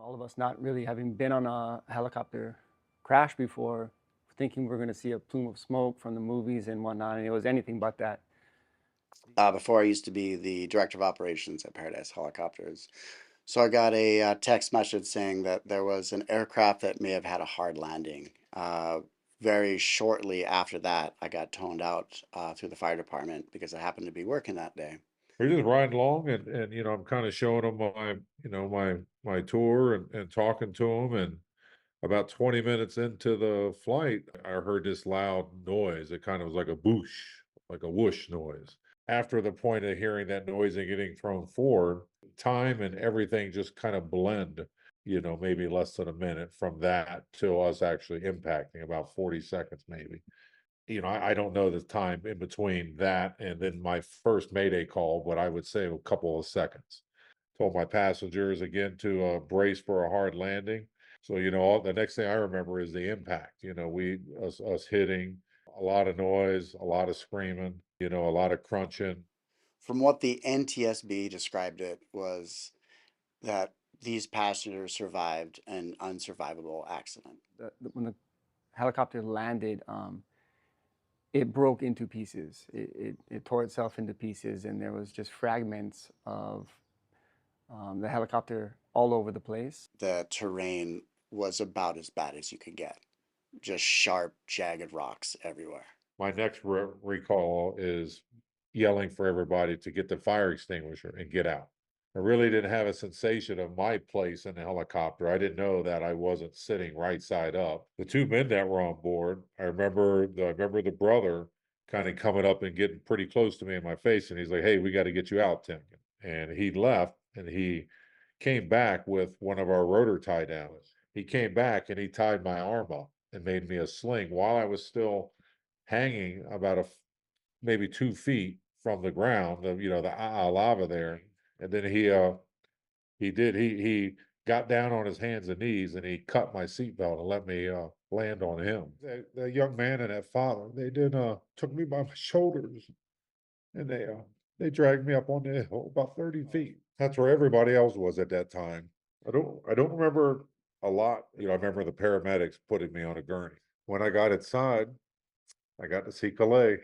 All of us not really having been on a helicopter crash before, thinking we're going to see a plume of smoke from the movies and whatnot, and it was anything but that. Before I used to be the director of operations at Paradise Helicopters. So I got a text message saying that there was an aircraft that may have had a hard landing. Very shortly after that, I got toned out through the fire department because I happened to be working that day. We're just riding along and I'm kind of showing them my tour and talking to them. And about 20 minutes into the flight, I heard this loud noise. It kind of was like a boosh, like a whoosh noise. After the point of hearing that noise and getting thrown forward, time and everything just kind of blend, maybe less than a minute from that to us actually impacting, about 40 seconds maybe. I don't know the time in between that and then my first Mayday call, but I would say a couple of seconds. Told my passengers again to brace for a hard landing. So, the next thing I remember is the impact. Us hitting, a lot of noise, a lot of screaming, a lot of crunching. From what the NTSB described it was that these passengers survived an unsurvivable accident. When the helicopter landed, it broke into pieces. It tore itself into pieces, and there was just fragments of the helicopter all over the place. The terrain was about as bad as you could get, just sharp, jagged rocks everywhere. My next recall is yelling for everybody to get the fire extinguisher and get out. I really didn't have a sensation of my place in the helicopter. I didn't know that I wasn't sitting right side up. The two men that were on board, I remember the brother kind of coming up and getting pretty close to me in my face, and he's like, "Hey, we got to get you out, Tim." And he left, and he came back with one of our rotor tie downs. He came back and he tied my arm up and made me a sling while I was still hanging about maybe 2 feet from the ground, the lava there. And then he got down on his hands and knees and he cut my seatbelt and let me land on him. The young man and that father, they did took me by my shoulders and they dragged me up on the hill about 30 feet. That's where everybody else was at that time. I don't remember a lot. I remember the paramedics putting me on a gurney. When I got inside, I got to see Calais.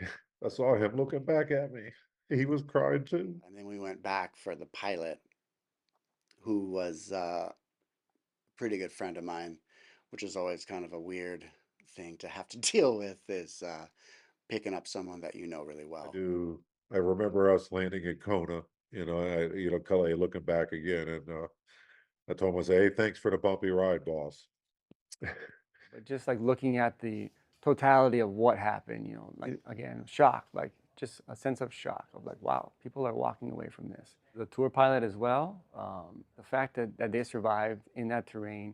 I saw him looking back at me. He was crying too. And then we went back for the pilot, who was a pretty good friend of mine, which is always kind of a weird thing to have to deal with, is picking up someone that you know really I well. do. I remember us landing in Kona. Calais looking back again, and I told him, I said, "Hey, thanks for the bumpy ride, boss." But just like looking at the totality of what happened, like again, shock, like just a sense of shock of like, wow, people are walking away from this. The tour pilot as well, the fact that they survived in that terrain,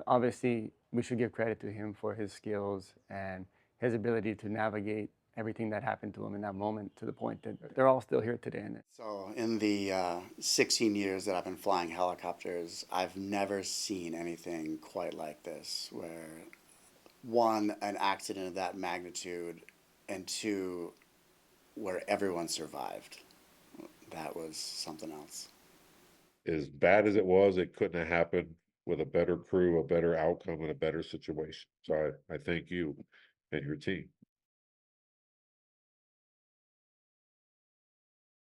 obviously we should give credit to him for his skills and his ability to navigate everything that happened to him in that moment to the point that they're all still here today. And So, in the 16 years that I've been flying helicopters, I've never seen anything quite like this, where one, an accident of that magnitude, and two, where everyone survived. That was something else. As bad as it was, it couldn't have happened with a better crew, a better outcome, and a better situation. So I thank you and your team.